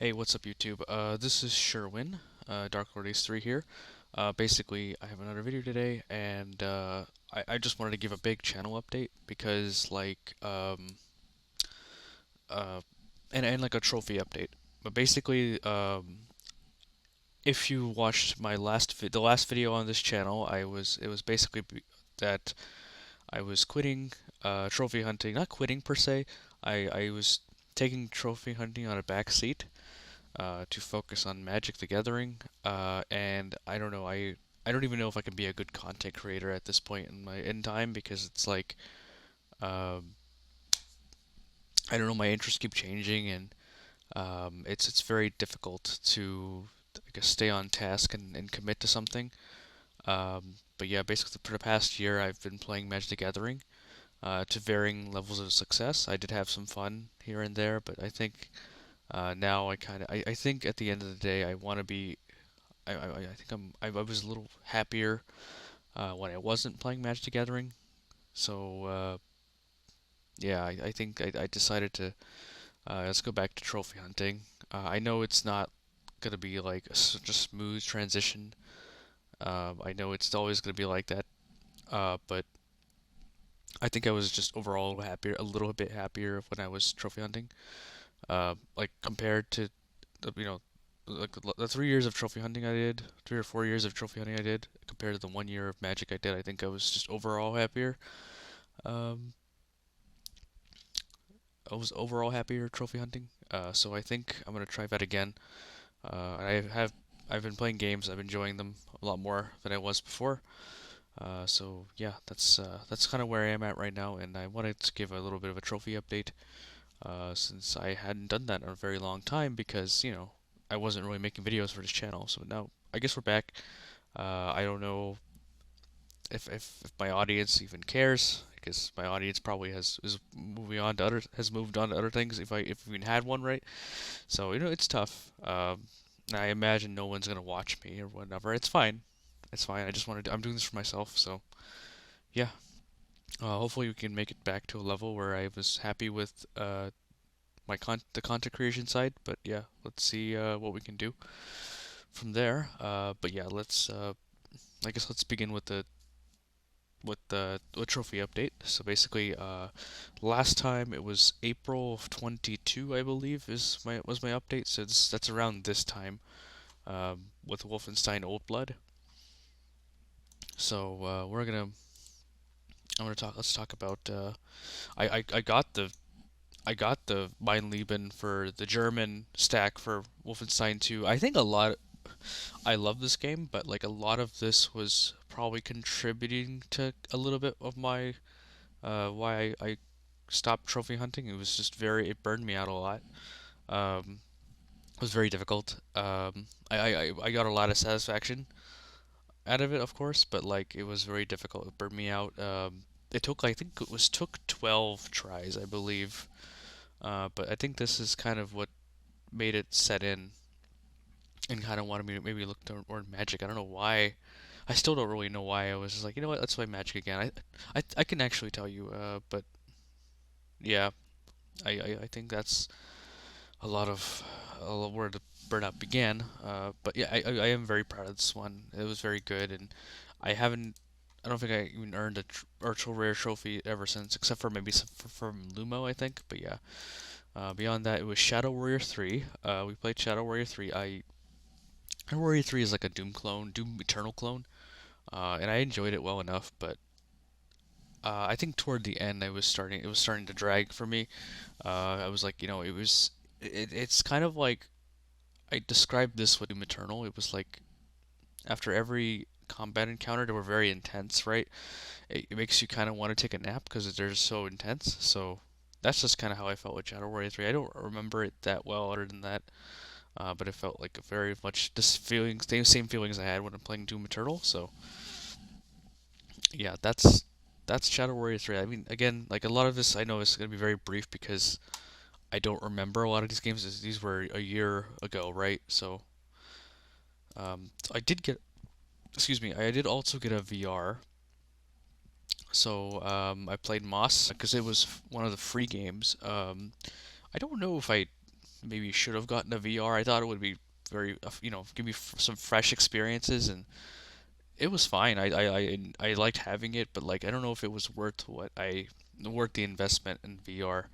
Hey, what's up YouTube? This is Sherwin, Dark Lord Ace 3 here. Basically, I have another video today, and I just wanted to give a big channel update because, uh, and like a trophy update. But basically, if you watched my the last video on this channel, it was basically that I was quitting trophy hunting. Not quitting per se. I was taking trophy hunting on a back seat to focus on Magic the Gathering. And I don't know, I don't even know if I can be a good content creator at this point in my in time because it's like um, I don't know, my interests keep changing and it's very difficult to I guess stay on task and commit to something. But yeah, basically for the past year I've been playing Magic the Gathering to varying levels of success. I did have some fun here and there, but I think now I think at the end of the day I want to be I think I was a little happier when I wasn't playing Magic the Gathering. So yeah, I think I decided to let's go back to trophy hunting. I know it's not gonna be like such a smooth transition. I know it's always gonna be like that. But I think I was just overall happier, a little bit happier when I was trophy hunting. Like compared to you know like the 3 years of trophy hunting I did, 3 or 4 years of trophy hunting I did, compared to the 1 year of Magic I did, I think I was just overall happier. Um, I was overall happier trophy hunting. So I think I'm gonna try that again. I've been playing games. I'm enjoying them a lot more than I was before. So yeah, that's kind of where I am at right now, and I wanted to give a little bit of a trophy update. Since I hadn't done that in a very long time because I wasn't really making videos for this channel. So now I guess we're back. I don't know if my audience even cares because my audience probably is moving on to other has moved on to other things if we even had one, right. So it's tough. I imagine no one's gonna watch me or whatever. It's fine. It's fine. I'm doing this for myself. So yeah. Hopefully we can make it back to a level where I was happy with the content creation side. But yeah, let's see what we can do from there. But yeah, let's I guess let's begin with the trophy update. So basically, last time it was April of 22, I believe, was my update. So that's around this time with Wolfenstein Old Blood. So I'm gonna talk. Let's talk about. I got the Mein Leben for the German stack for Wolfenstein 2. I think a lot. I love this game, but like a lot of this was probably contributing to a little bit of my why I stopped trophy hunting. It burned me out a lot. It was very difficult. I got a lot of satisfaction out of it, of course, but like it was very difficult. It burned me out. It took I think it was took 12 tries, I believe. But I think this is kind of what made it set in and kind of wanted me to maybe look toward Magic. I don't know why. I still don't really know why I was just like, you know what, let's play Magic again. I can actually tell you, but yeah, I think that's a lot of where the burnout began. But yeah, I am very proud of this one. It was very good, and I haven't. I don't think I even earned a virtual rare trophy ever since, except for maybe from Lumo, I think. But yeah, beyond that, it was Shadow Warrior 3. We played Shadow Warrior 3. Shadow Warrior 3 is like a Doom clone, Doom Eternal clone, and I enjoyed it well enough. But I think toward the end, it was starting to drag for me. I was like, it's kind of like I described this with Doom Eternal. It was like after every combat encounter, they were very intense, right? It makes you kind of want to take a nap because they're so intense. So that's just kind of how I felt with Shadow Warrior 3. I don't remember it that well, other than that, but it felt like very much this feeling, same feelings I had when I'm playing Doom Eternal. So yeah, that's Shadow Warrior 3. I mean, again, like a lot of this, I know is gonna be very brief because I don't remember a lot of these games. These were a year ago, right? So I did get, excuse me, I did also get a VR. So I played Moss because it was one of the free games. I don't know if I maybe should have gotten a VR. I thought it would be very, give me some fresh experiences, and it was fine. I liked having it, but like I don't know if it was worth the investment in VR.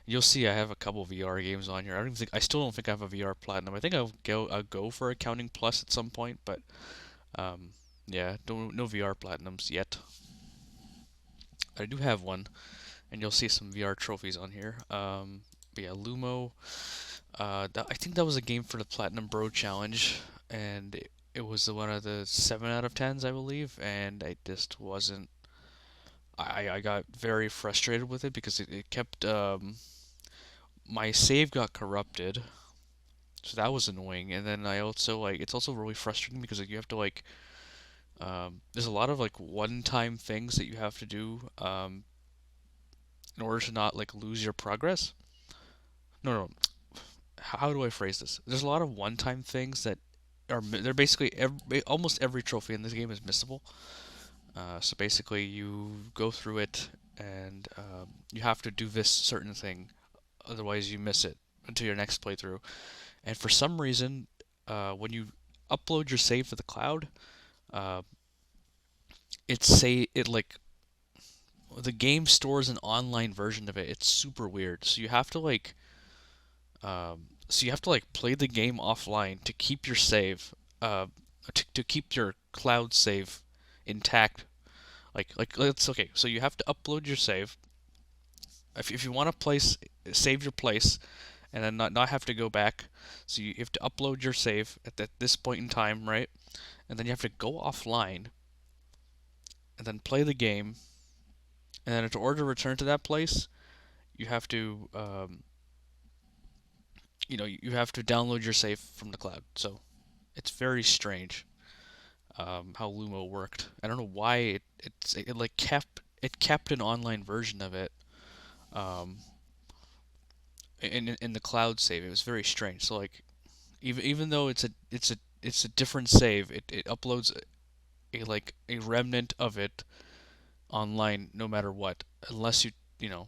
You'll see I have a couple VR games on here. I still don't think I have a VR Platinum. I think I'll go for Accounting Plus at some point, but um, yeah, don't no VR Platinums yet. I do have one, and you'll see some VR trophies on here. But yeah, Lumo. I think that was a game for the Platinum Bro Challenge, and it was one of the 7 out of 10s, I believe, and I just wasn't. I got very frustrated with it because it kept my save got corrupted, so that was annoying. And then I also like it's also really frustrating because like, you have to like there's a lot of like one-time things that you have to do in order to not like lose your progress. No, no. How do I phrase this? There's a lot of one-time things that they're basically almost every trophy in this game is missable. So basically, you go through it and you have to do this certain thing, otherwise you miss it until your next playthrough. And for some reason, when you upload your save to the cloud, uh, it like the game stores an online version of it. It's super weird. So you have to like play the game offline to keep your save, uh, to keep your cloud save intact. Like let's okay. So you have to upload your save. If you want to save your place, and then not have to go back. So you have to upload your save at this point in time, right? And then you have to go offline and then play the game. And then in order to return to that place, you have to you have to download your save from the cloud. So it's very strange how Lumo worked. I don't know why it like kept an online version of it um, in the cloud save. It was very strange. So like even though it's a different save, it uploads like a remnant of it online no matter what, unless you know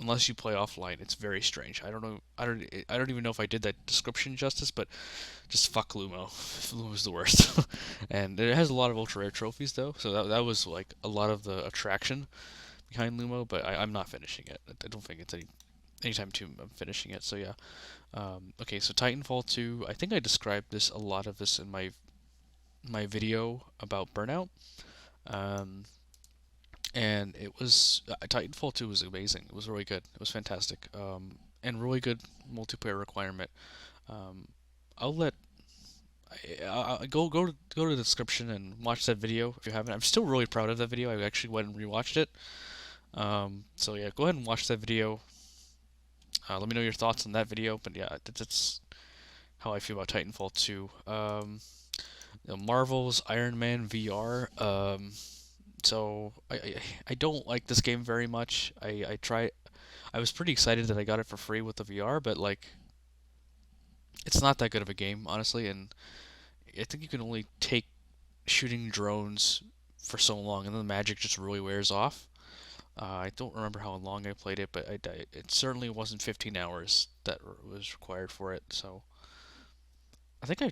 unless you play offline. It's very strange. I don't even know if I did that description justice, but just fuck Lumo. Lumo's the worst. And it has a lot of ultra rare trophies though, so that was like a lot of the attraction behind Lumo. But I'm not finishing it. I don't think it's anytime soon I'm finishing it. So yeah. Okay, so Titanfall 2. I think I described a lot of this in my video about Burnout. Um, and it was Titanfall 2 was amazing. It was really good. It was fantastic. And really good multiplayer requirement. Um, I'll let go to the description and watch that video if you haven't. I'm still really proud of that video. I actually went and rewatched it. So yeah, go ahead and watch that video. Let me know your thoughts on that video. But yeah, that's how I feel about Titanfall 2. Marvel's Iron Man VR. So I don't like this game very much. I try. I was pretty excited that I got it for free with the VR, but like it's not that good of a game, honestly. And I think you can only take shooting drones for so long, and then the magic just really wears off. I don't remember how long I played it, but it certainly wasn't 15 hours that was required for it. So I think I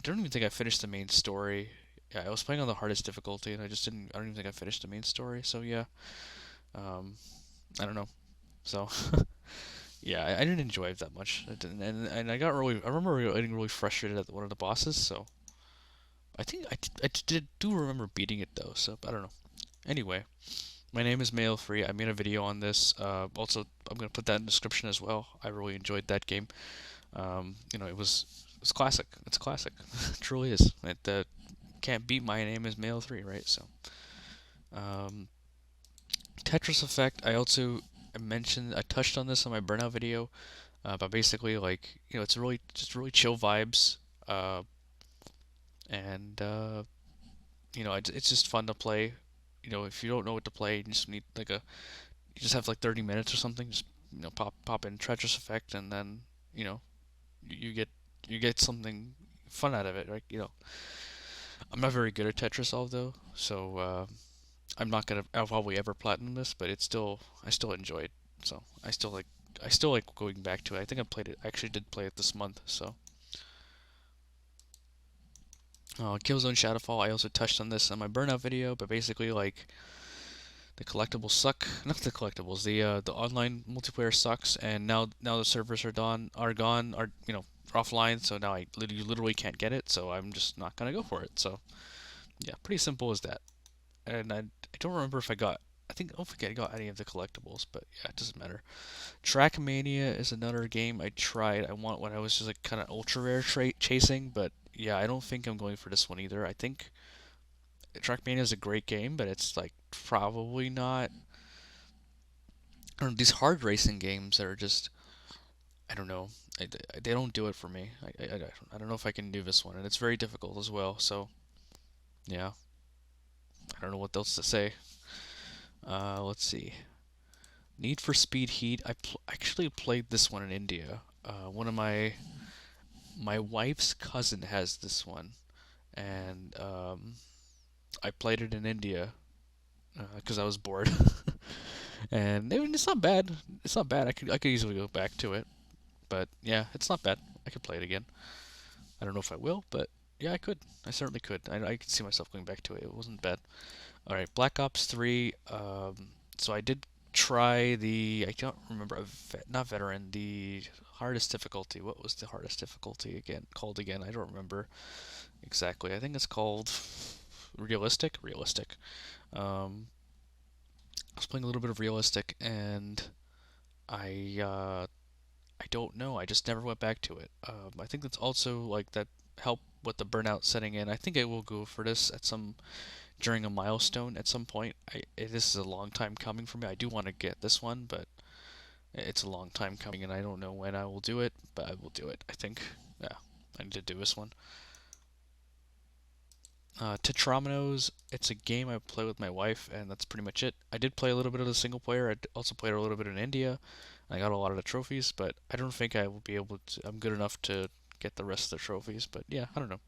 don't even think I finished the main story. Yeah, I was playing on the hardest difficulty, and I just didn't. I don't even think I finished the main story. So yeah, um, I don't know. So yeah, I didn't enjoy it that much. I didn't, and I got really. I remember getting really frustrated at one of the bosses. So I think I do remember beating it though. So I don't know. Anyway, my name is Mail Free. I made a video on this. Also, I'm gonna put that in the description as well. I really enjoyed that game. It's classic. It's classic. It truly is. It can't beat My Name is Mail 3, right? So, um, Tetris Effect. I touched on this on my Burnout video, but basically, like, it's really chill vibes, uh, and it's just fun to play. If you don't know what to play, you just have like 30 minutes or something. Just pop in Tetris Effect, and then you know, you get something fun out of it, right? I'm not very good at Tetris although, so I'm not gonna I'll probably ever platinum this, but I still enjoy it. So I still like I still like going back to it. I think I played it. I actually did play it this month. So, Killzone Shadowfall. I also touched on this on my Burnout video, but basically like the collectibles suck. Not the collectibles. The online multiplayer sucks, and now the servers are offline. So now you literally can't get it. So I'm just not gonna go for it. So yeah, pretty simple as that. And I don't remember if I got. I don't think I got any of the collectibles, but yeah, it doesn't matter. Trackmania is another game I tried. I want when I was just like kind of ultra rare chasing, but yeah, I don't think I'm going for this one either. I think Trackmania is a great game, but it's like probably not. I don't know, these hard racing games that are just I don't know. They don't do it for me. I don't know if I can do this one, and it's very difficult as well. So yeah, I don't know what else to say. Let's see. Need for Speed Heat. Actually played this one in India. One of my wife's cousin has this one, and I played it in India because I was bored, and it's not bad. It's not bad. I could easily go back to it, but yeah, it's not bad. I could play it again. I don't know if I will, but yeah, I could. I certainly could. I could see myself going back to it. It wasn't bad. All right, Black Ops 3. So I did try I don't remember, not veteran, the hardest difficulty. What was the hardest difficulty again? Called again? I don't remember exactly. I think it's called realistic. Realistic. Um, I was playing a little bit of realistic, and I I don't know. I just never went back to it. I think that's also like that help with the burnout setting in. I think I will go for this at some during a milestone at some point. This is a long time coming for me. I do want to get this one, but it's a long time coming, and I don't know when I will do it, but I will do it. I think. Yeah, I need to do this one. Tetrominoes, it's a game I play with my wife, and that's pretty much it. I did play a little bit of the single player. Also played a little bit in India. I got a lot of the trophies, but I don't think I will be able to. I'm good enough to get the rest of the trophies, but yeah, I don't know.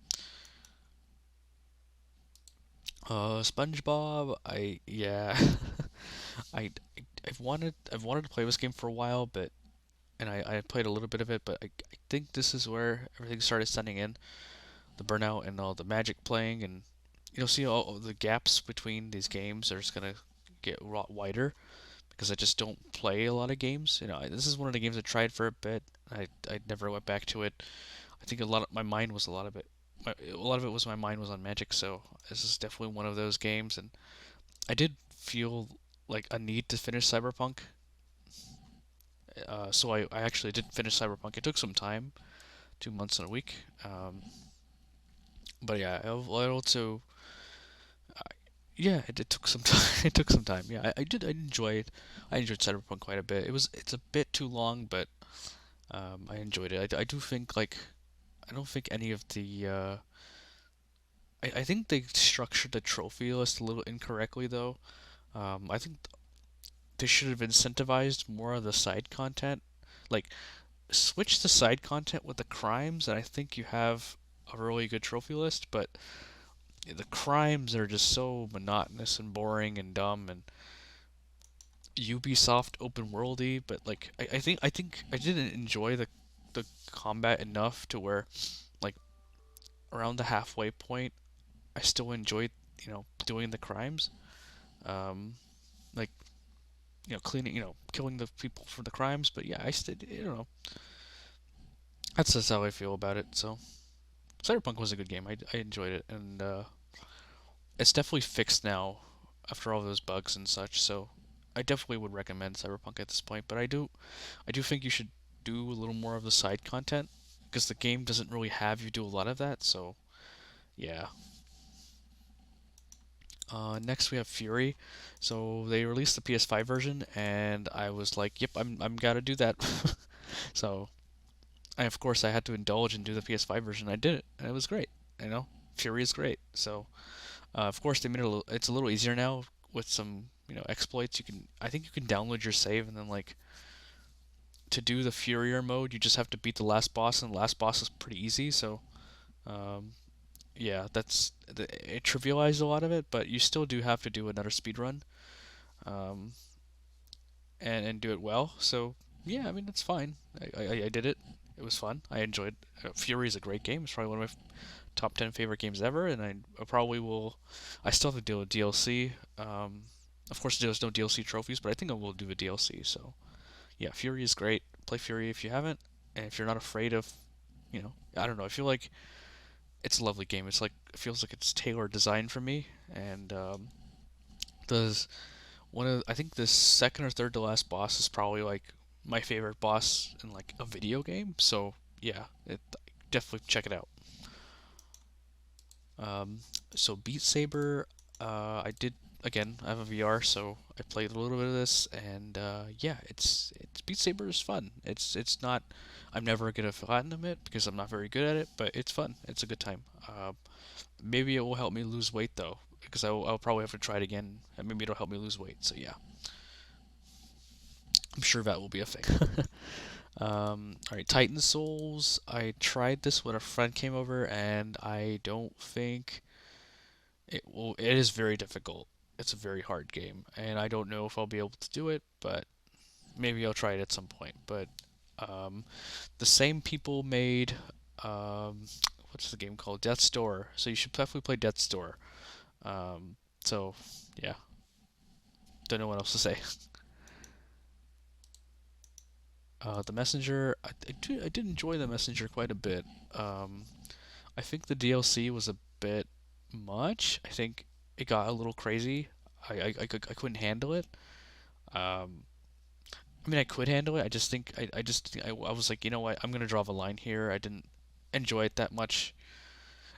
SpongeBob, I yeah, I I've wanted to play this game for a while, but I played a little bit of it, but I think this is where everything started setting in, the burnout and all the magic playing, and you'll see all the gaps between these games are just gonna get a lot wider because I just don't play a lot of games. This is one of the games I tried for a bit. I never went back to it. I think my mind was a lot of it. A lot of it was my mind was on Magic, so this is definitely one of those games. And I did feel like a need to finish Cyberpunk, so I actually did finish Cyberpunk. It took some time, 2 months and a week. But yeah, I also yeah, it took some time. It took some time. Yeah, I did. I enjoy it. I enjoyed Cyberpunk quite a bit. It's a bit too long, but I enjoyed it. I do think like I don't think any of the I think they structured the trophy list a little incorrectly though. I think they should have incentivized more of the side content. Like switch the side content with the crimes, and I think you have a really good trophy list. But the crimes are just so monotonous and boring and dumb and Ubisoft open worldy. But like I think I didn't enjoy the combat enough to where like around the halfway point I still enjoyed doing the crimes. Um, like cleaning, killing the people for the crimes. But yeah, I don't know. That's just how I feel about it. So Cyberpunk was a good game. I enjoyed it, and it's definitely fixed now after all those bugs and such. So I definitely would recommend Cyberpunk at this point. But I do think you should do a little more of the side content because the game doesn't really have you do a lot of that. So yeah. Next we have Fury. So they released the PS5 version, and I was like, "Yep, I'm gotta do that." So of course I had to indulge and do the PS5 version. I did it, and it was great. Fury is great. So of course they made it's a little easier now with some exploits. I think you can download your save, and then like to do the Furier mode, you just have to beat the last boss, and the last boss is pretty easy. So um, yeah, it trivialized a lot of it, but you still do have to do another speed run um, and do it well. So Yeah, I mean it's fine. I did it. It was fun. I enjoyed. Fury is a great game. It's probably one of my top 10 favorite games ever, and I probably will. I still have to deal with DLC. Of course, there's no DLC trophies, but I think I will do a DLC. So yeah, Fury is great. Play Fury if you haven't, and if you're not afraid of, I don't know. I feel like it's a lovely game. It's like it feels like it's tailored designed for me, and the I think the second or third to last boss is probably like my favorite boss in like a video game. So yeah, definitely check it out. Um, so Beat Saber, I did again. I have a VR, so I played a little bit of this, and yeah, it's Beat Saber is fun. It's not. I'm never gonna platinum it because I'm not very good at it, but it's fun. It's a good time. Maybe it will help me lose weight though, because I'll probably have to try it again, and maybe it'll help me lose weight. So yeah, I'm sure that will be a thing. All right, Titan Souls. I tried this when a friend came over, and I don't think it is very difficult. It's a very hard game, and I don't know if I'll be able to do it, but maybe I'll try it at some point. But um, the same people made what's the game called? Death's Door. So you should definitely play Death's Door. So yeah, don't know what else to say. The Messenger, I did enjoy the Messenger quite a bit. Um, I think the DLC was a bit much. I think it got a little crazy. I couldn't handle it. Um, I mean, I could handle it. I just think I was like, you know what? I'm gonna draw the line here. I didn't enjoy it that much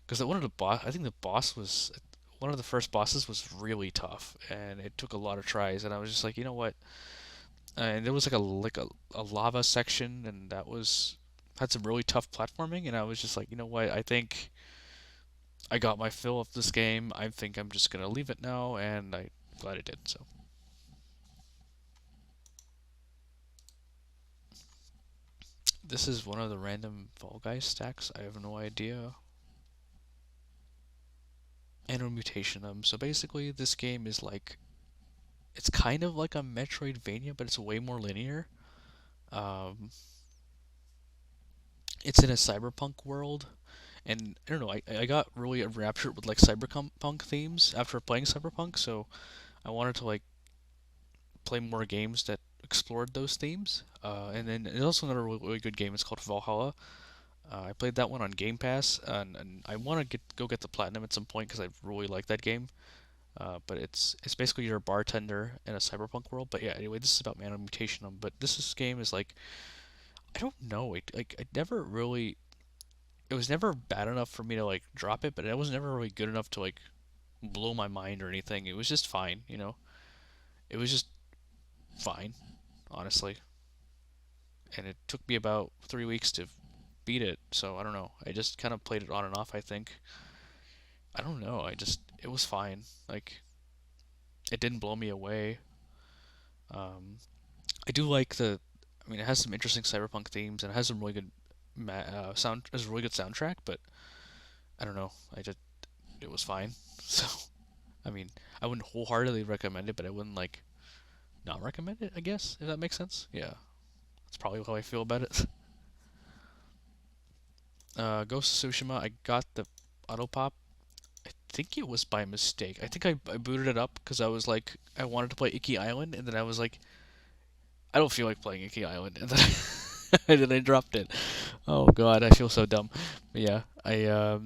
because one of the boss, I think the boss was one of the first bosses was really tough, and it took a lot of tries. And I was just like, you know what? And there was like a lava section, and that was had some really tough platforming. And I was just like, you know what? I think I got my fill of this game. I think I'm just gonna leave it now, and I'm glad I did. So this is one of the random Fall Guys stacks. I have no idea. And a mutation of them. So basically, this game is like it's kind of like a Metroidvania, but it's way more linear. Um, it's in a cyberpunk world, and I don't know. I got really enraptured with like cyberpunk themes after playing cyberpunk, so I wanted to like play more games that explored those themes. And then there's also another really good game. It's called Valhalla. I played that one on Game Pass, and I want to go get the platinum at some point because I really like that game. But it's basically you're a bartender in a cyberpunk world. But yeah, anyway, this is about Man of Mutation. But game is like I don't know. I never really. It was never bad enough for me to like drop it, but it was never really good enough to like blow my mind or anything. It was just fine, you know. It was just fine, honestly. And it took me about 3 weeks to beat it. So I don't know. I just kind of played it on and off. I think. I don't know. It was fine. Like it didn't blow me away. Um, I do like the. I mean, it has some interesting cyberpunk themes and it has some really good sound. It has a really good soundtrack, but I don't know. It was fine. So I mean, I wouldn't wholeheartedly recommend it, but I wouldn't like not recommend it. I guess if that makes sense. Yeah, that's probably how I feel about it. Ghost of Tsushima. I got the auto pop. I think it was by mistake. I think I booted it up because I was like I wanted to play Icky Island, and then I was like I don't feel like playing Icky Island, and then and then I dropped it. Oh God, I feel so dumb. But yeah, I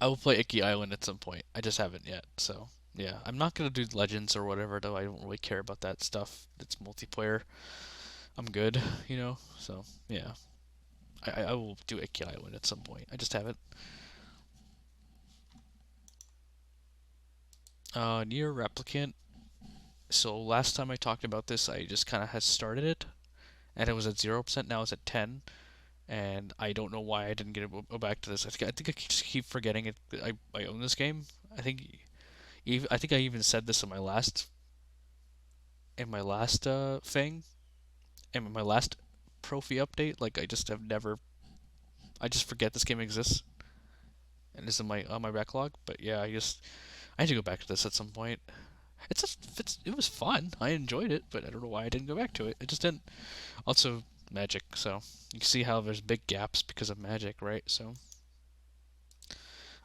will play Icky Island at some point. I just haven't yet. So yeah, I'm not gonna do Legends or whatever though. I don't really care about that stuff. It's multiplayer. I'm good, you know. So yeah, I will do Icky Island at some point. I just haven't. Near Replicant. So last time I talked about this, I just kind of had started it, and it was at 0%. Now it's at 10, and I don't know why I didn't go back to this. I think I just keep forgetting it. I own this game. I think I think I even said this in my last thing in my last Profi update. Like I just have never. I just forget this game exists and is in my on my backlog. But yeah, I need to go back to this at some point. It was fun. I enjoyed it, but I don't know why I didn't go back to it. I just didn't. Also, Magic, so you can see how there's big gaps because of Magic, right? So,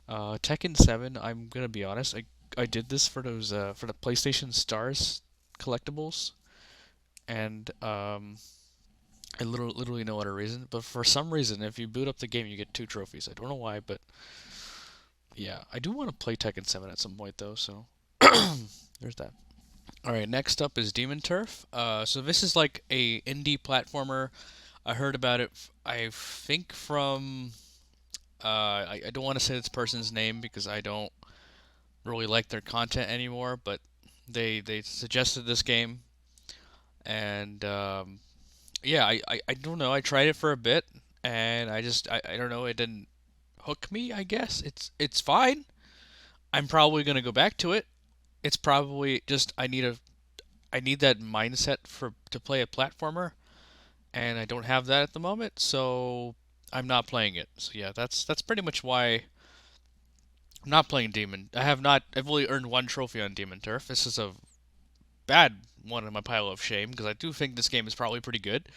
Tekken 7, I'm gonna be honest, I did this for those for the PlayStation Stars collectibles, and I literally no other reason, but for some reason, if you boot up the game, you get two trophies. I don't know why, but yeah, I do want to play Tekken 7 at some point though, so there's that. All right, next up is Demon Turf. So this is like a indie platformer. I heard about it. I think from I don't want to say this person's name because I don't really like their content anymore, but they suggested this game, and yeah, I don't know. I tried it for a bit, and I don't know. It didn't hook me. I guess it's fine. I'm probably gonna go back to it. It's probably just I need that mindset for to play a platformer, and I don't have that at the moment, so I'm not playing it. So yeah, that's pretty much why I'm not playing Demon. I have not. I've only earned one trophy on Demon Turf. This is a bad one in my pile of shame because I do think this game is probably pretty good.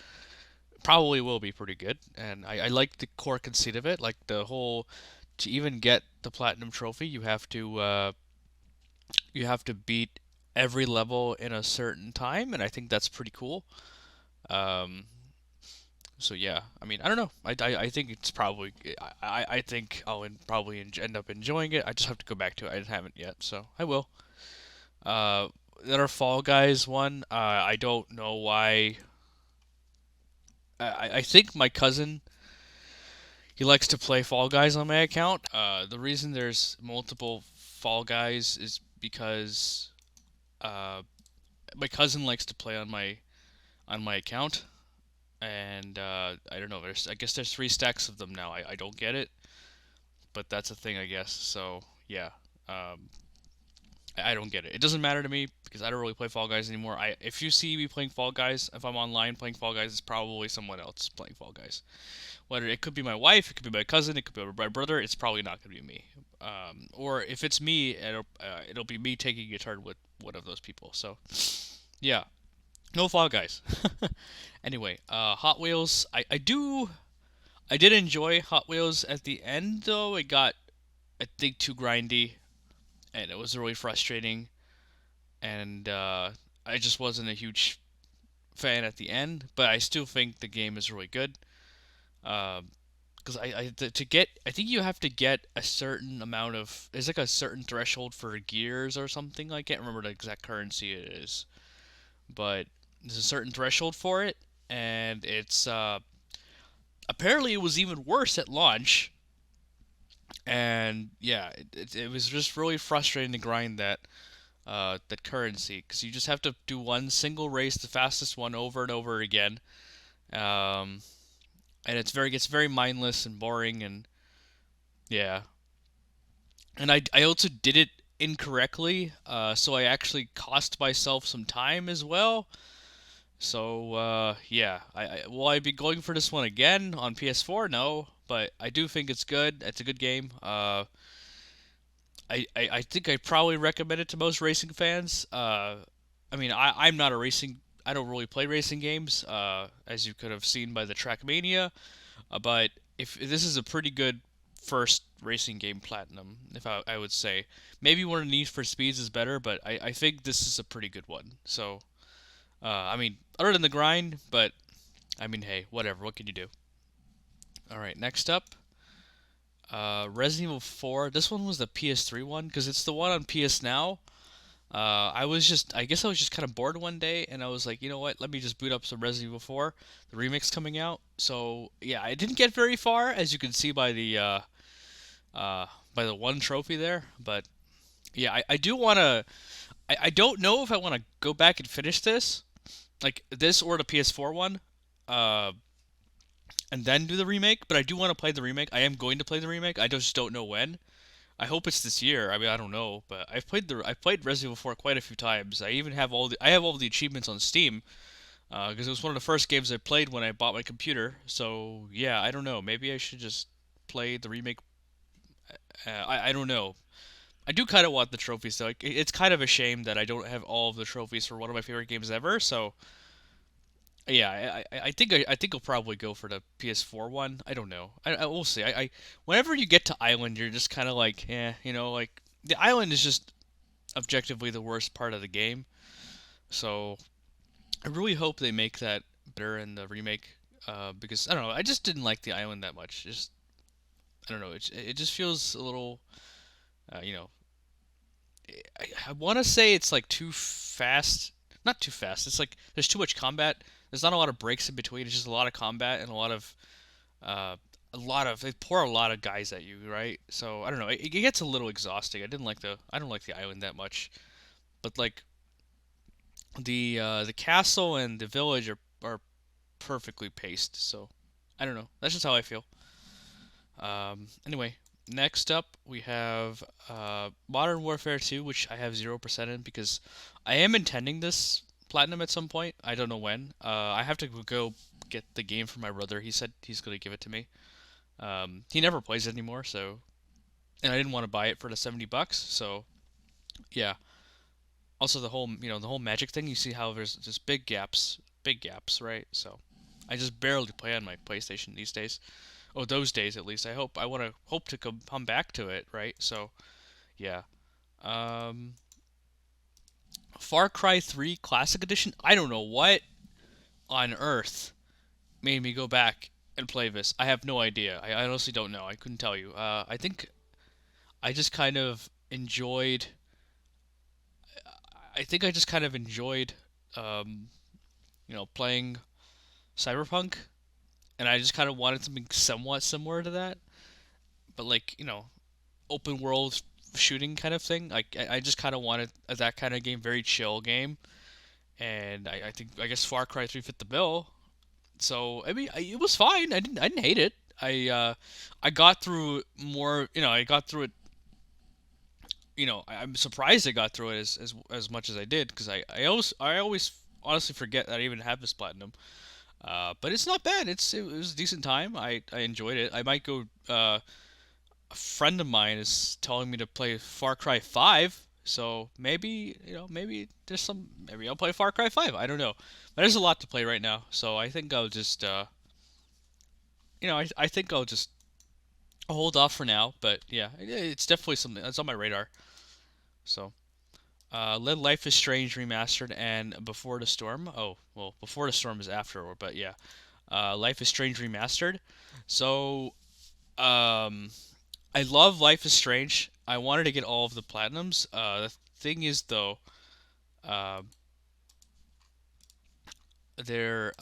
Probably will be pretty good, and I like the core conceit of it. Like the whole to even get the platinum trophy, you have to beat every level in a certain time, and I think that's pretty cool. Um, So yeah, I mean, I don't know. I think it's probably I think I'll probably end up enjoying it. I just have to go back to it. I haven't yet, so I will. Uh, the other Fall Guys one, I don't know why. I think my cousin he likes to play Fall Guys on my account. The reason there's multiple Fall Guys is because uh, my cousin likes to play on my account, and I don't know. I guess there's three stacks of them now. I don't get it, but that's a thing, I guess. So yeah, um, I don't get it. It doesn't matter to me because I don't really play Fall Guys anymore. If you see me playing Fall Guys, if I'm online playing Fall Guys, it's probably someone else playing Fall Guys. Whether it could be my wife, it could be my cousin, it could be my brother. It's probably not going to be me. Or if it's me, it'll be me taking a turn with one of those people. So yeah, no Fall Guys. Anyway, Hot Wheels. I did enjoy Hot Wheels at the end though. It got I think too grindy, and it was really frustrating. And I just wasn't a huge fan at the end, but I still think the game is really good. Because to get, I think you have to get a certain amount of. It's like a certain threshold for gears or something. I can't remember the exact currency it is, but there's a certain threshold for it, and it's apparently it was even worse at launch. And yeah, it was just really frustrating to grind that currency because you just have to do one single race, the fastest one, over and over again. Um, and gets very mindless and boring, and yeah. And I also did it incorrectly, so I actually cost myself some time as well. So yeah, will I be going for this one again on PS4? No, but I do think it's good. It's a good game. I think I probably recommend it to most racing fans. I mean, I'm not a racing. I don't really play racing games, as you could have seen by the Trackmania. But if this is a pretty good first racing game platinum, if I would say, maybe one of Need for Speeds is better, but I think this is a pretty good one. So, I mean, other than the grind, but I mean, hey, whatever. What can you do? All right, next up, Resident Evil 4. This one was the PS3 one because it's the one on PS Now. I guess I was just kind of bored one day, and I was like, you know what? Let me just boot up some Resident Evil 4. The remix coming out. So yeah, I didn't get very far, as you can see uh, by the one trophy there. But yeah, I do want to. I don't know if I want to go back and finish this, like this or the PS4 one, uh, and then do the remake. But I do want to play the remake. I am going to play the remake. I just don't know when. I hope it's this year. I mean, I don't know, but I've played Resident Evil 4 quite a few times. I even have all the achievements on Steam because it was one of the first games I played when I bought my computer. So yeah, I don't know. Maybe I should just play the remake. I don't know. I do kind of want the trophies though. Like, it's kind of a shame that I don't have all of the trophies for one of my favorite games ever. So yeah, I think I'll probably go for the PS4 one. I don't know. I we'll see. Whenever you get to Island, you're just kind of like, yeah, like the island is just objectively the worst part of the game. So I really hope they make that better in the remake. Because I don't know, I just didn't like the island that much. Just I don't know, it just feels a little, you know, I want to say it's like too fast. Not too fast. It's like there's too much combat. There's not a lot of breaks in between. It's just a lot of combat and uh, they pour a lot of guys at you, right? So I don't know. It gets a little exhausting. I don't like the island that much. But like the castle and the village are perfectly paced. So I don't know. That's just how I feel. Anyway, next up we have Modern Warfare 2, which I have 0% in because I am intending this platinum at some point. I don't know when. I have to go get the game from my brother. He said he's gonna give it to me. He never plays it anymore, so and I didn't want to buy it for the $70. So yeah. Also the whole magic thing. You see how there's just big gaps, right? So I just barely play on my PlayStation these days. Oh, those days at least. I want to hope to come back to it, right? So yeah. Um, Far Cry 3 Classic Edition. I don't know what on earth made me go back and play this. I have no idea. I honestly don't know. I couldn't tell you. I think I just kind of enjoyed. I think I just kind of enjoyed, um, playing Cyberpunk, and I just kind of wanted something somewhat similar to that, but like open world shooting kind of thing. Like I just kind of wanted that kind of game, very chill game, and I guess Far Cry 3 fit the bill. So I mean, it was fine. I didn't hate it. I got through more. I got through it. I'm surprised I got through it as much as I did because I always honestly forget that I even have this platinum. But it's not bad. It was a decent time. I enjoyed it. I might go. A friend of mine is telling me to play Far Cry 5. So maybe I'll play Far Cry 5. I don't know. But there's a lot to play right now. So I think I'll just I think I'll just hold off for now, but yeah, it's definitely something that's on my radar. So, Let Life is Strange remastered and Before the Storm. Oh, well, Before the Storm is after, but yeah. Life is Strange remastered. So, um I love Life is Strange. I wanted to get all of the platinums. The thing is, though, uh, there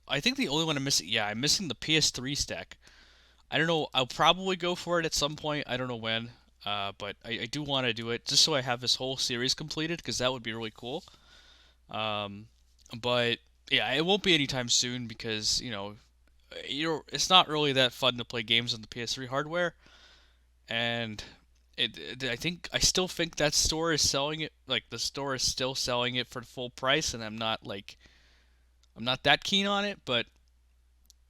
I think the only one I'm missing. Yeah, I'm missing the PS3 stack. I don't know. I'll probably go for it at some point. I don't know when. But I do want to do it just so I have this whole series completed because that would be really cool. Um, but yeah, it won't be anytime soon because it's not really that fun to play games on the PS3 hardware. And I still think that store is selling it like the store is still selling it for full price, and I'm not that keen on it, but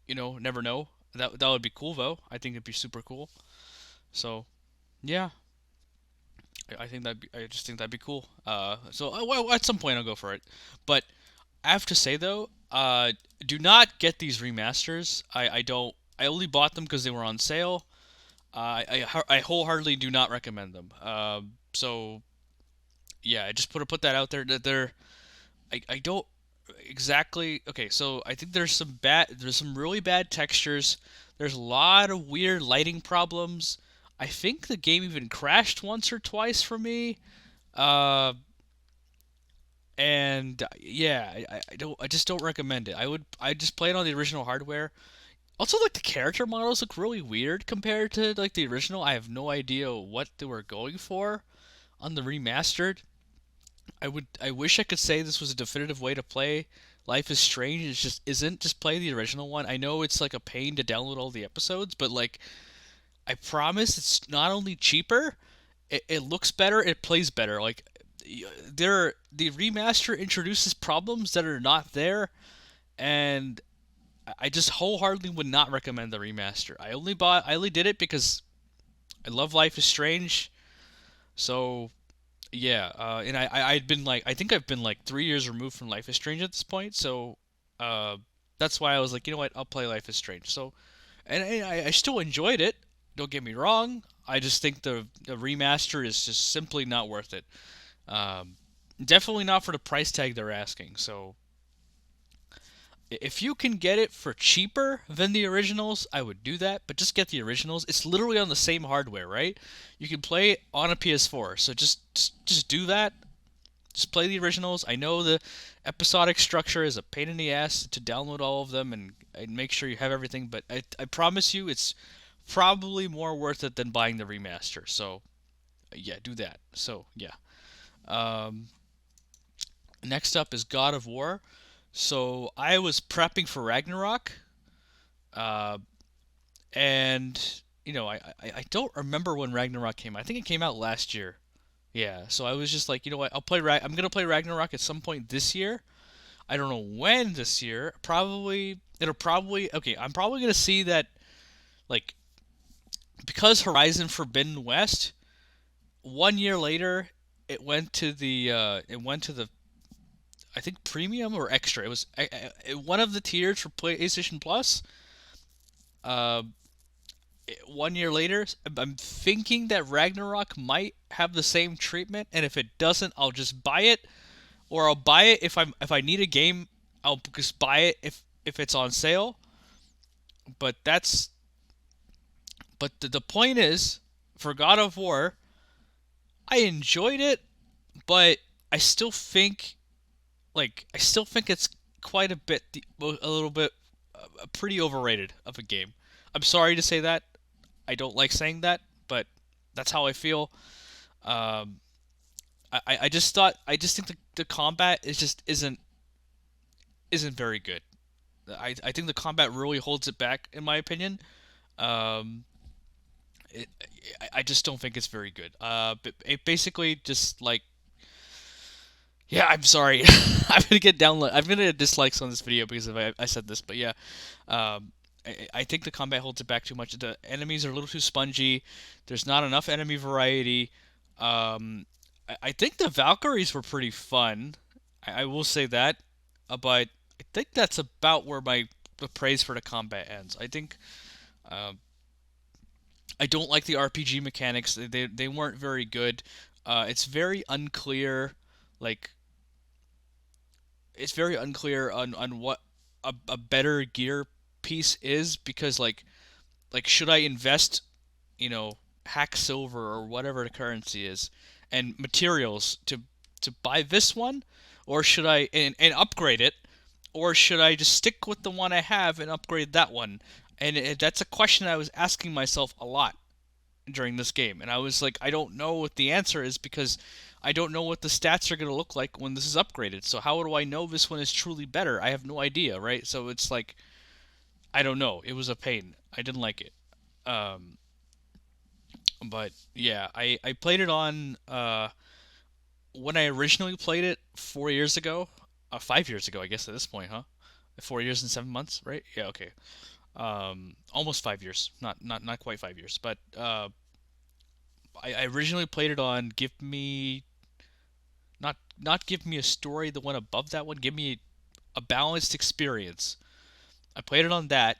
never know. That would be cool though. I think it'd be super cool. So yeah, I just think that'd be cool. Well, at some point I'll go for it, but I have to say though, do not get these remasters. I don't. I only bought them because they were on sale. I wholeheartedly do not recommend them. So yeah, I just put that out there that I don't exactly okay. So I think there's some really bad textures. There's a lot of weird lighting problems. I think the game even crashed once or twice for me. Uh, and yeah, I just don't recommend it. I just play it on the original hardware. Also, like the character models look really weird compared to like the original. I have no idea what they were going for on the remastered. I wish I could say this was a definitive way to play Life is Strange. It just isn't. Just play the original one. I know it's like a pain to download all the episodes, but like I promise it's not only cheaper, it looks better, it plays better. Like the remaster introduces problems that are not there, and I just wholeheartedly would not recommend the remaster. I only did it because I love Life is Strange. So yeah, and I'd been like, I think I've been like 3 years removed from Life is Strange at this point. So uh, that's why I was like, you know what, I'll play Life is Strange. So and I still enjoyed it. Don't get me wrong. I just think the remaster is just simply not worth it. Um, Definitely not for the price tag they're asking. So if you can get it for cheaper than the originals, I would do that. But just get the originals. It's literally on the same hardware, right? You can play it on a PS4. So just do that. Just play the originals. I know the episodic structure is a pain in the ass to download all of them and make sure you have everything, but I promise you it's probably more worth it than buying the remaster. So yeah, do that. So yeah. Um, Next up is God of War. So I was prepping for Ragnarok, uh, and I don't remember when Ragnarok came. I think it came out last year. Yeah, so I was just like, you know what? I'm gonna play Ragnarok at some point this year. I don't know when this year. It'll probably okay. I'm probably gonna see that, like, because Horizon Forbidden West 1 year later it went to the I think premium or extra. It was one of the tiers for PlayStation Plus. Uh, 1 year later, I'm thinking that Ragnarok might have the same treatment, and if it doesn't, I'll just buy it, or I'll buy it if I need a game. I'll just buy it if it's on sale. But the point is, for God of War, I enjoyed it, but I still think I still think it's quite a bit a little bit pretty overrated of a game. I'm sorry to say that. I don't like saying that, but that's how I feel. Um, I just think the combat is just isn't very good. I think the combat really holds it back in my opinion. Um, it, I just don't think it's very good. But it basically just like, yeah, I'm sorry. I'm gonna get dislikes on this video because I said this, but yeah, I think the combat holds it back too much. The enemies are a little too spongy. There's not enough enemy variety. I think the Valkyries were pretty fun. I will say that, but I think that's about where my the praise for the combat ends. I think um, I don't like the RPG mechanics. They weren't very good. It's very unclear, like it's very unclear on what a better gear piece is because like should I invest, hack silver or whatever the currency is and materials to buy this one, or should I and upgrade it, or should I just stick with the one I have and upgrade that one? And that's a question I was asking myself a lot during this game, and I was like, I don't know what the answer is because I don't know what the stats are going to look like when this is upgraded. So how do I know this one is truly better? I have no idea, right? So it's like I don't know. It was a pain. I didn't like it. Um, but yeah, I played it on when I originally played it 4 years ago, 5 years ago, I guess at this point, huh? 4 years and 7 months, right? Yeah, okay. Almost 5 years, not quite 5 years, but I originally played it on Give Me not Give Me a Story, the one above that one, Give Me a Balanced Experience. I played it on that.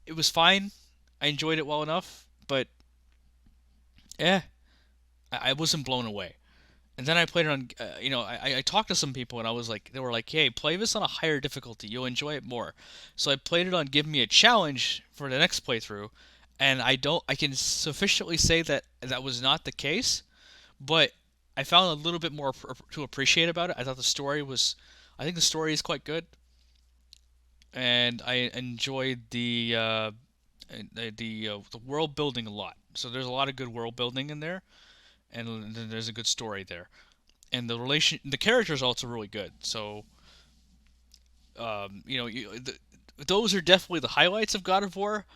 It was fine. I enjoyed it well enough, but I wasn't blown away. And then I played it on, I talked to some people and I was like, they were like, hey, play this on a higher difficulty. You'll enjoy it more. So I played it on Give Me a Challenge for the next playthrough, and I can sufficiently say that that was not the case, but I found a little bit more to appreciate about it. I think the story is quite good, and I enjoyed the world building a lot. So there's a lot of good world building in there, and there's a good story there, and the characters are also really good. So those are definitely the highlights of God of War.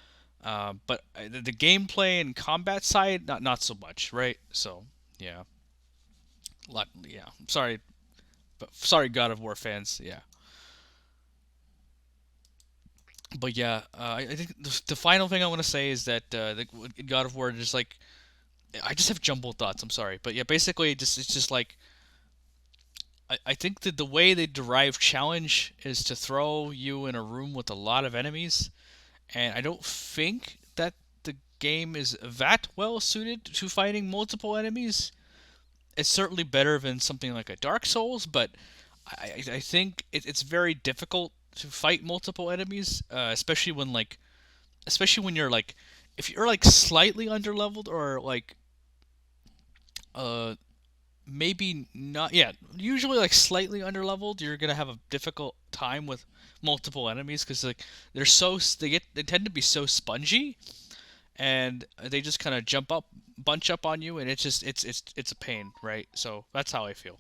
But the gameplay and combat side, not so much, right? So yeah, yeah. I'm sorry, but sorry, God of War fans. Yeah, but yeah, I think the final thing I want to say is that the God of War just like I just have jumbled thoughts. I'm sorry, but yeah, basically, it's just like I think that the way they derive challenge is to throw you in a room with a lot of enemies, and I don't think that the game is that well suited to fighting multiple enemies. It's certainly better than something like a Dark Souls, but I think it's very difficult to fight multiple enemies, especially when you're like, if you're like slightly underleveled or like uh maybe not, yeah, usually like slightly underleveled, you're gonna have a difficult time with multiple enemies because like they tend to be so spongy, and they just kind of bunch up on you, and it's a pain, right? So that's how I feel.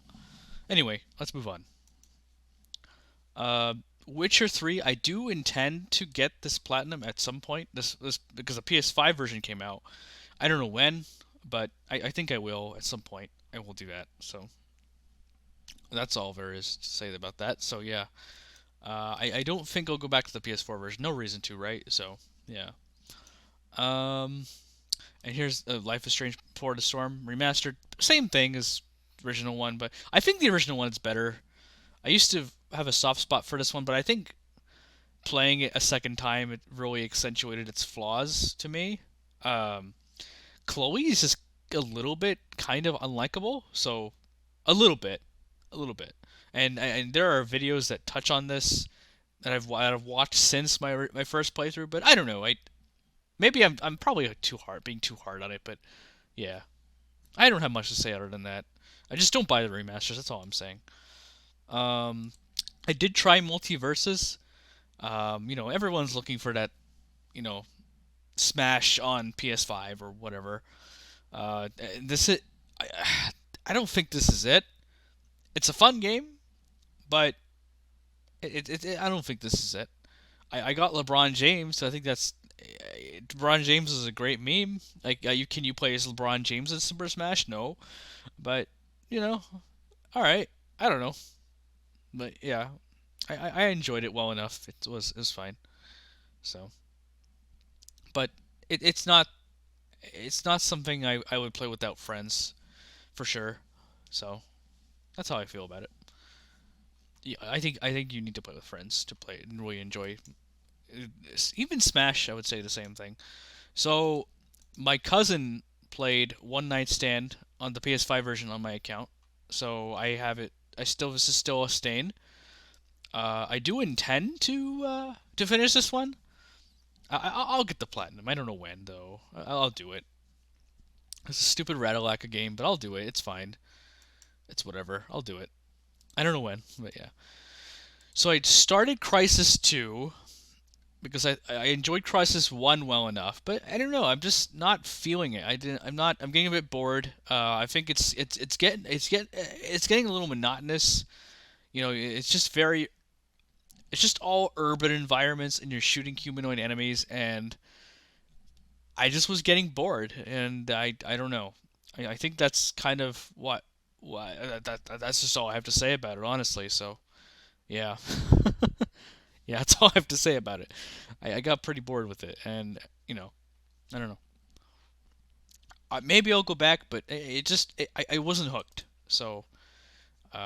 Anyway, let's move on. Uh, Witcher 3, I do intend to get this platinum at some point. This because the PS5 version came out. I don't know when, but I think I will at some point. I will do that. So that's all there is to say about that. So yeah, I don't think I'll go back to the PS4 version. No reason to, right? So yeah. Um, and here's Life is Strange: Before the Storm remastered. Same thing as the original one, but I think the original one is better. I used to have a soft spot for this one, but I think playing it a second time, it really accentuated its flaws to me. Um, Chloe is just a little bit kind of unlikable, so a little bit, a little bit. And there are videos that touch on this that I've watched since my first playthrough, but I don't know. Maybe I'm probably being too hard on it, but yeah, I don't have much to say other than that. I just don't buy the remasters. That's all I'm saying. Um, I did try multiverses. Everyone's looking for that, you know, Smash on PS5 or whatever. This is, I, I don't think this is it. It's a fun game, but I don't think this is it. I got LeBron James. So I think that's LeBron James is a great meme. Like, can you play as LeBron James in Super Smash? No, but you know, all right. I don't know, but yeah, I enjoyed it well enough. It was fine. So, but it's not something I would play without friends for sure. So that's how I feel about it. Yeah, I think you need to play with friends to play it and really enjoy. Even Smash, I would say the same thing. So my cousin played One Night Stand on the PS5 version on my account. So I have it. This is still a stain. I do intend to finish this one. I'll get the platinum. I don't know when though. I'll do it. It's a stupid Ratalaika game, but I'll do it. It's fine. It's whatever. I'll do it. I don't know when, but yeah. So I started Crisis 2 because I enjoyed Crisis 1 well enough, but I don't know. I'm just not feeling it. I didn't. I'm not. I'm getting a bit bored. I think it's getting a little monotonous. It's just all urban environments, and you're shooting humanoid enemies, and I just was getting bored, and I don't know. I think that's kind of what that's just all I have to say about it, honestly. So yeah, yeah, that's all I have to say about it. I got pretty bored with it, and you know, I don't know. Maybe I'll go back, but I wasn't hooked. So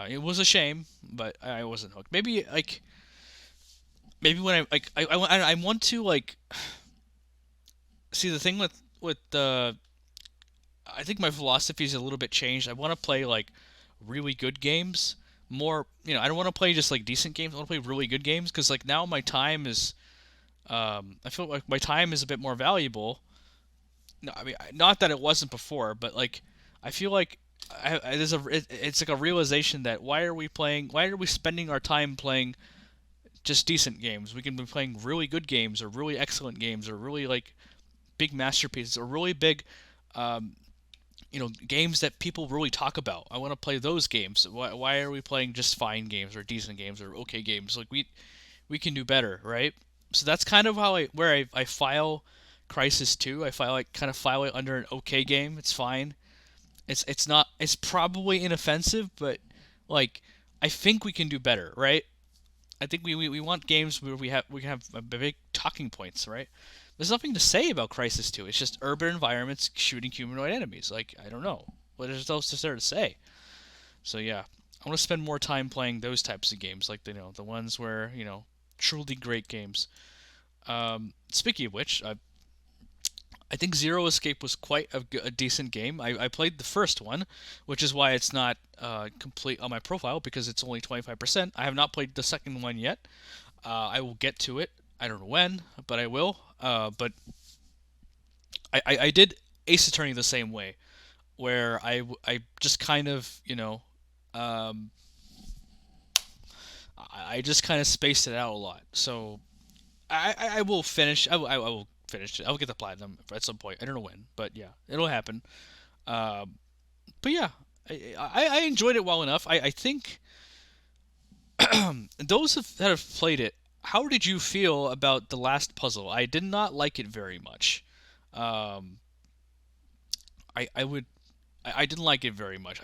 it was a shame, but I wasn't hooked. Maybe when I want to like see the thing with the I think my philosophy is a little bit changed. I want to play like really good games more. I don't want to play just like decent games. I want to play really good games because like now my time is I feel like my time is a bit more valuable. No, I mean not that it wasn't before, but like I feel like it's like a realization that why are we spending our time playing just decent games? We can be playing really good games or really excellent games or really like big masterpieces or really big um, games that people really talk about. I want to play those games. Why are we playing just fine games or decent games or okay games? Like we can do better, right? So that's kind of where I file Crisis 2. Kind of file it under an okay game. It's fine. It's not it's probably inoffensive, but like I think we can do better, right? I think we want games where we have big talking points, right? There's nothing to say about Crisis 2. It's just urban environments shooting humanoid enemies. Like, I don't know. What else is there to say? So yeah, I want to spend more time playing those types of games, like the ones where truly great games. Speaking of which, I think Zero Escape was quite a decent game. I played the first one, which is why it's not complete on my profile because it's only 25%. I have not played the second one yet. I will get to it. I don't know when, but I will. But I did Ace Attorney the same way, where I just kind of um, I just kind of spaced it out a lot. So I will finish. I will finish it. I'll get the platinum at some point. I don't know when, but yeah, it'll happen. Um, but yeah, I enjoyed it well enough. I think that have played it, how did you feel about the last puzzle? I did not like it very much. Um, I would I didn't like it very much.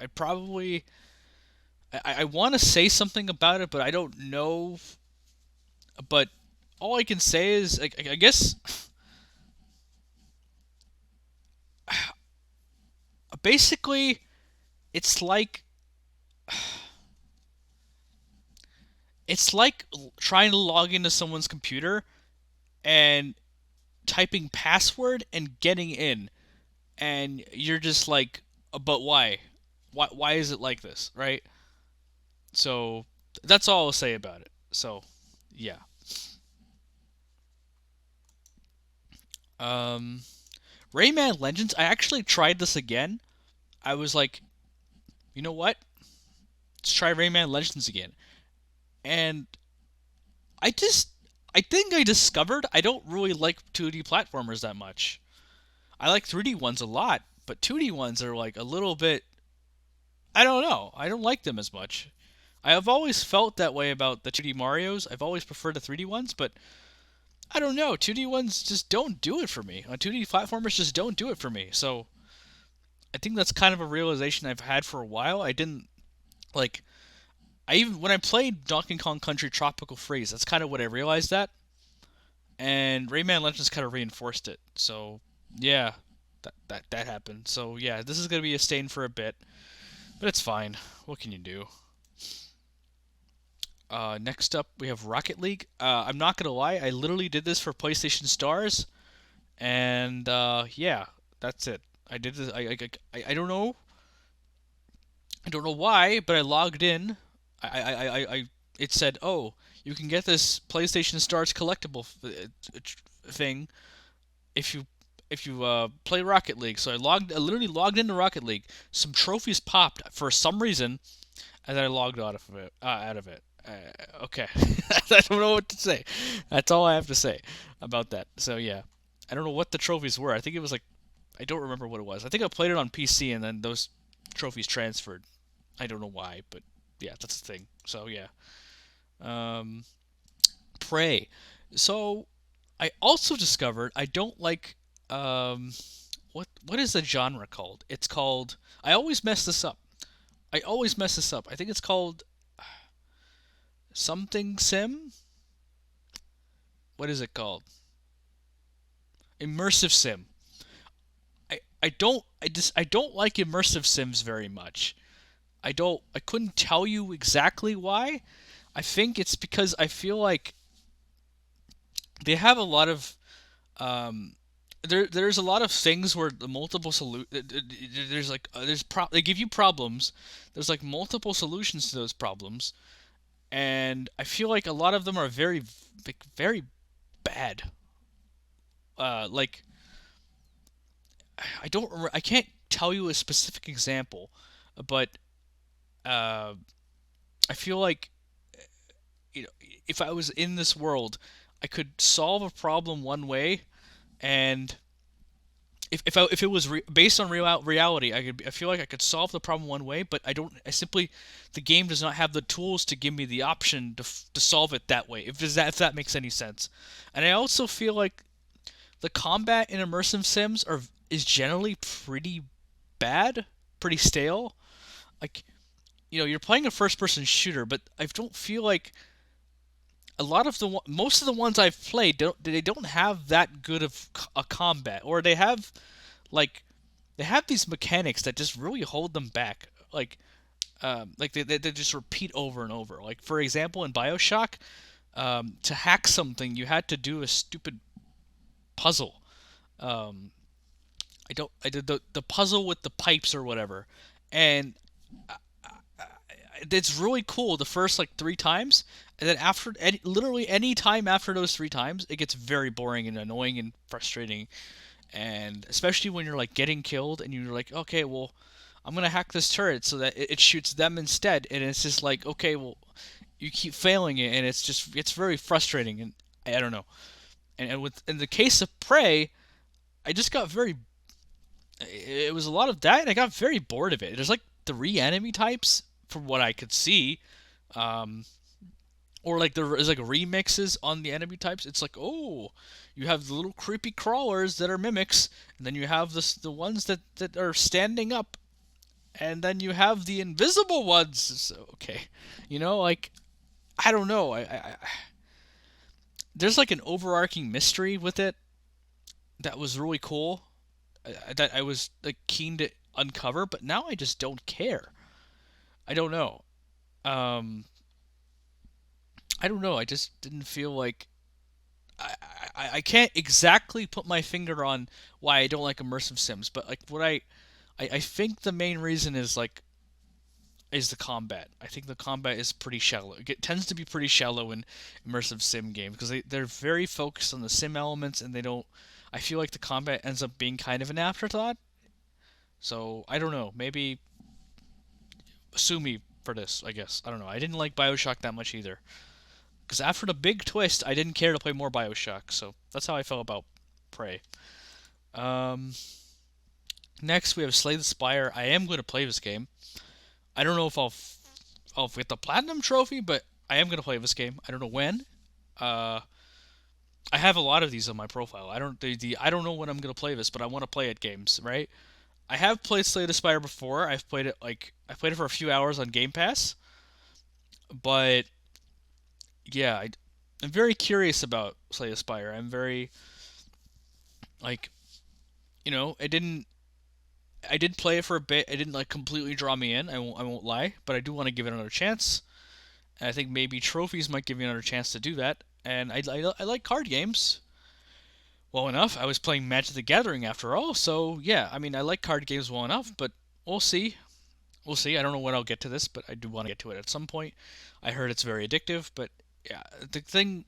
I want to say something about it, but I don't know. But all I can say is I guess basically it's like it's like trying to log into someone's computer and typing password and getting in, and you're just like, but why? Why is it like this, right? So that's all I'll say about it. So yeah. Um, Rayman Legends. I actually tried this again. I was like, you know what? Let's try Rayman Legends again. And I just, I think I discovered I don't really like 2D platformers that much. I like 3D ones a lot, but 2D ones are like a little bit. I don't know. I don't like them as much. I have always felt that way about the 2D Marios. I've always preferred the 3D ones, but I don't know. 2D ones just don't do it for me. 2D platformers just don't do it for me. So I think that's kind of a realization I've had for a while. I didn't like. I even when I played Donkey Kong Country Tropical Freeze, that's kind of what I realized that, and Rayman Legends kind of reinforced it. So yeah, that happened. So yeah, this is gonna be a stain for a bit, but it's fine. What can you do? Next up, we have Rocket League. I'm not gonna lie, I literally did this for PlayStation Stars, and yeah, that's it. I did this. I don't know. I don't know why, but I logged in. It said, "Oh, you can get this PlayStation Stars collectible thing if you play Rocket League." So I literally logged into Rocket League. Some trophies popped for some reason, and then I logged out of it. Okay, I don't know what to say. That's all I have to say about that. So yeah, I don't know what the trophies were. I think it was like I don't remember what it was. I think I played it on PC, and then those trophies transferred. I don't know why, but yeah, that's the thing. So yeah, um, Prey. So I also discovered I don't like what is the genre called? It's called. I always mess this up. I always mess this up. I think it's called something sim. What is it called? Immersive sim. I don't like immersive sims very much. I couldn't tell you exactly why. I think it's because I feel like they have a lot of there's a lot of things where the multiple there's like they give you problems. There's like multiple solutions to those problems, and I feel like a lot of them are very bad. Like I can't tell you a specific example, but uh, I feel like if I was in this world, I could solve a problem one way, and if it was based on reality, I feel like I could solve the problem one way, but I don't. I simply the game does not have the tools to give me the option to solve it that way. If that makes any sense, and I also feel like the combat in immersive sims are is generally pretty bad, pretty stale. Like you're playing a first person shooter, but I don't feel like a lot of most of the ones I've played don't have that good of a combat, or like they have these mechanics that just really hold them back. Like they just repeat over and over. Like for example, in Bioshock, to hack something, you had to do a stupid puzzle. Um, I did the puzzle with the pipes or whatever, and it's really cool the first like three times, and then literally any time after those three times, it gets very boring and annoying and frustrating. And especially when you're like getting killed and you're like, okay, well, I'm gonna hack this turret so that it shoots them instead, and it's just like, okay, well, you keep failing it, and it's very frustrating, and I don't know. And with in the case of Prey, I just got very it was a lot of that, and I got very bored of it. There's like three enemy types from what I could see, um, or like there is like remixes on the enemy types. It's like, oh, you have the little creepy crawlers that are mimics, and then you have the ones that are standing up, and then you have the invisible ones. So, okay, like I don't know. There's like an overarching mystery with it that was really cool, that I was like keen to uncover, but now I just don't care. I don't know. Um, I don't know. I just didn't feel like I can't exactly put my finger on why I don't like immersive sims, but like I think the main reason is the combat. I think the combat is pretty shallow. It tends to be pretty shallow in immersive sim games because they're very focused on the sim elements, and they don't. I feel like the combat ends up being kind of an afterthought. So I don't know. Maybe sue me for this. I guess I don't know. I didn't like Bioshock that much either. Because after the big twist, I didn't care to play more Bioshock. So that's how I felt about Prey. Um, Next we have Slay the Spire. I am going to play this game. I don't know if I'll get the platinum trophy, but I am going to play this game. I don't know when. Uh, I have a lot of these on my profile. I don't know when I'm going to play this, but I want to play it games, right? I have played Slay the Spire before. I played it for a few hours on Game Pass, but yeah, I'm very curious about Slay the Spire. I'm very like I did play it for a bit. It didn't like completely draw me in. I won't lie, but I do want to give it another chance. And I think maybe trophies might give me another chance to do that. And I like card games well enough. I was playing Magic the Gathering after all, so yeah. I mean, I like card games well enough, but we'll see. We'll see. I don't know when I'll get to this, but I do want to get to it at some point. I heard it's very addictive, but yeah, the thing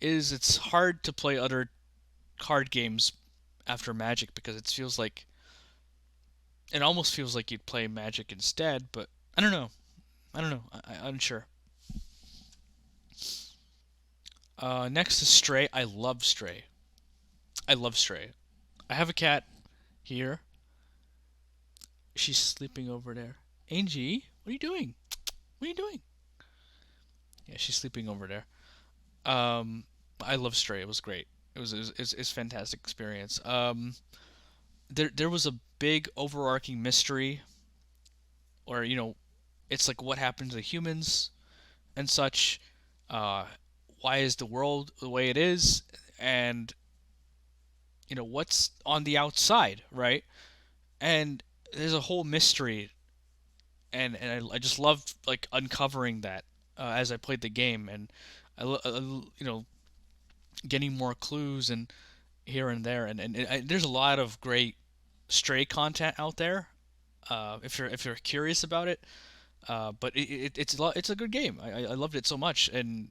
is, it's hard to play other card games after Magic because it almost feels like you'd play Magic instead. But I don't know. I don't know. I'm unsure. Next is Stray. I love Stray. I love Stray. I have a cat here. She's sleeping over there. Angie, what are you doing? What are you doing? Yeah, she's sleeping over there. Um, I love Stray. It was great. It's fantastic experience. There was a big overarching mystery, or it's like what happened to the humans and such. Uh, why is the world the way it is, and what's on the outside, right? And there's a whole mystery, and I just loved like uncovering that as I played the game, and getting more clues and here and there, and there's a lot of great Stray content out there. If you're curious about it, but it's a good game. I loved it so much, and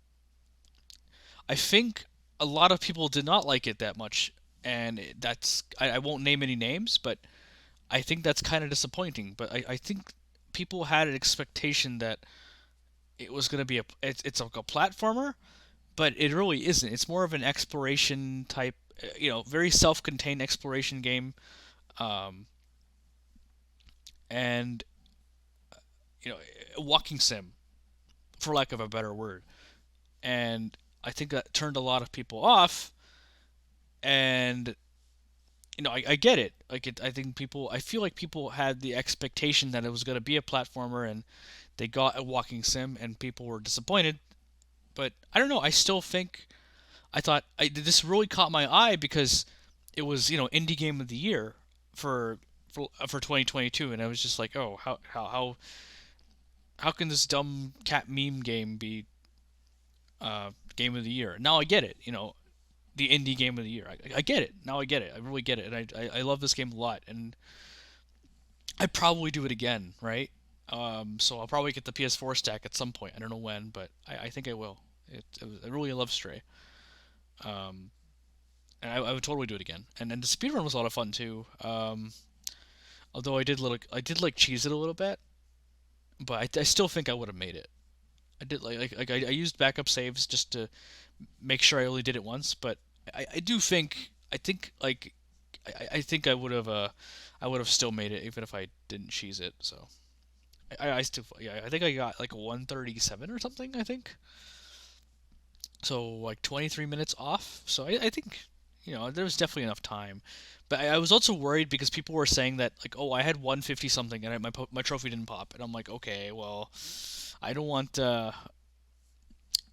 I think a lot of people did not like it that much, and I won't name any names, but I think that's kind of disappointing. But I think people had an expectation that it was going to be it's like a platformer, but it really isn't. It's more of an exploration type, very self-contained exploration game, um, and you know, a walking sim, for lack of a better word. And I think that turned a lot of people off. And I get it. I feel like people had the expectation that it was going to be a platformer, and they got a walking sim, and people were disappointed. But I don't know. I still think I thought this really caught my eye because it was indie game of the year for for 2022, and I was just like, oh, how can this dumb cat meme game be game of the year? Now I get it. The indie game of the year. I get it. Now I get it. I really get it, and I love this game a lot, and I'd probably do it again, right? So I'll probably get the PS4 stack at some point. I don't know when, but I think I will. I really love Stray. Um, and I would totally do it again. And the speedrun was a lot of fun too. Although I did like cheese it a little bit, but I still think I would have made it. I did I used backup saves just to make sure I only did it once, but I do think I think I would have still made it even if I didn't cheese it. So I still yeah I think I got like a 137 or something I think. So like 23 minutes off. So I think there was definitely enough time. But I was also worried because people were saying that like, oh, I had 150 something and my trophy didn't pop, and I'm like, okay, well, I don't want uh,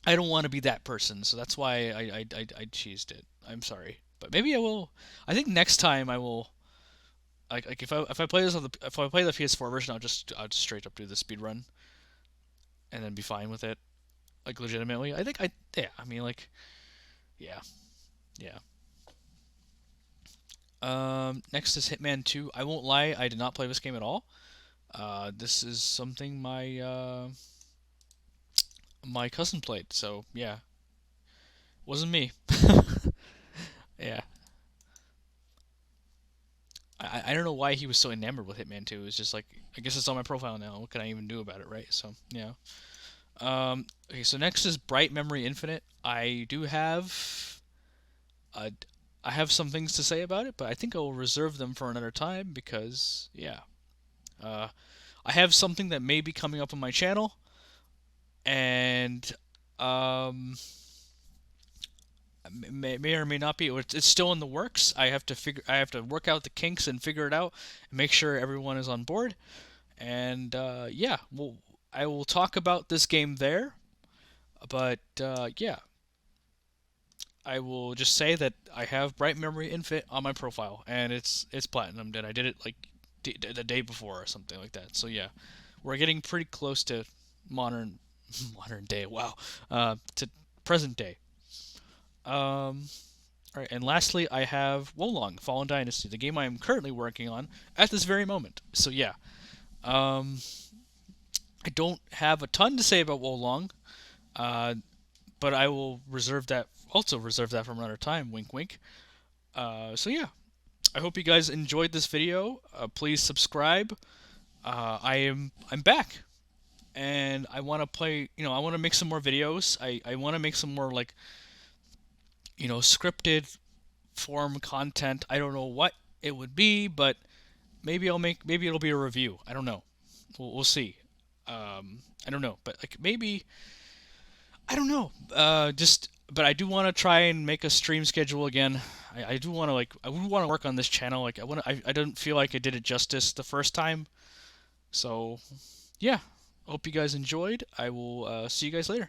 I don't want to be that person, so that's why I cheesed it. I'm sorry, but maybe I will. I think next time I will. Like if I play this on the if I play the PS4 version, I'll just straight up do the speed run and then be fine with it. Like legitimately, I think yeah. I mean like yeah yeah. Next is Hitman 2. I won't lie, I did not play this game at all. This is something my cousin played, so yeah, wasn't me. Yeah, I don't know why he was so enamored with Hitman 2. It's just like I guess it's on my profile now. What can I even do about it, right? So yeah. Okay, so next is Bright Memory Infinite. Uh, I have some things to say about it, but I think I will reserve them for another time because yeah, uh, I have something that may be coming up on my channel, and um, may or may not be. It's still in the works. I have to work out the kinks and figure it out, and make sure everyone is on board. And yeah, I will talk about this game there. But yeah, I will just say that I have Bright Memory Infinite on my profile, and it's platinum. And I did it like the day before or something like that. So yeah, we're getting pretty close to modern modern day. Wow, to present day. Um, all right, and lastly, I have Wolong Fallen Dynasty, the game I am currently working on at this very moment. So yeah, um, I don't have a ton to say about Wolong, uh, but I will reserve that for another time. Wink, wink. So yeah, I hope you guys enjoyed this video. Please subscribe. I'm back, and I want to play. I want to make some more videos. I want to make some more like scripted form content. I don't know what it would be, but maybe it'll be a review. I don't know. We'll see. I don't know, but like maybe I don't know. Just but I do want to try and make a stream schedule again. I do want to I would want to work on this channel. Like I don't feel like I did it justice the first time. So yeah, hope you guys enjoyed. I will see you guys later.